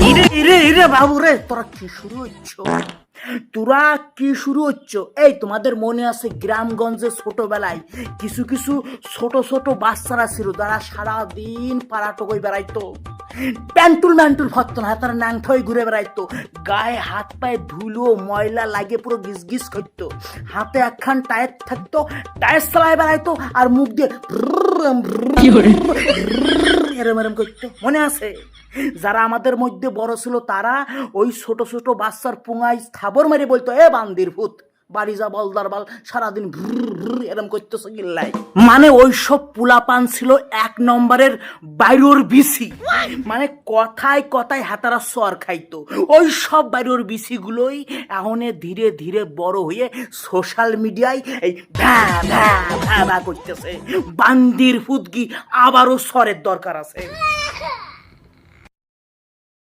ইরে ইরে ইরে বাবু রে, তোরা কি শুরু হচ্ছ? এই তোমাদের মনে আছে গ্রামগঞ্জে ছোটবেলায় কিছু কিছু ছোট ছোট বাচ্চারা ছিল যারা সারাদিন পাড়াটকই বেড়াইতো, প্যান্টুল ম্যান্টুল ফরতো না, তারা ন্যাংঠই ঘুরে বেড়াইতো, গায়ে হাত পায়ে ধুলো ময়লা লাগে পুরো গিস গিস করতো, হাতে একখান টায়ার থাকতো, টায়ার চালায় বেড়াইতো আর মুখ দিয়ে এরম এরম করতো, মনে আছে? যারা আমাদের মধ্যে বড় ছিল তারা ওই ছোট ছোট বাচ্চার পুঙায় থাবর মেরে বলতো, এ বান্দির ভূত, বাড়ি যা বলদার বাল, সারাদিন এরম করতেছে গিল্লাই। মানে ওই সব পুলাপান ছিল এক নম্বরের বাইরের বিসি, মানে কথায় কথায় হাতারা সর খাইতো। ওই সব বাইরের বিসি গুলোই এখন ধীরে ধীরে বড় হয়ে সোশ্যাল মিডিয়ায় এই ভ্যা ভ্যা ভ্যা ভ্যা করতেছে। বান্দির ফুদকি আবারও সরের দরকার আছে।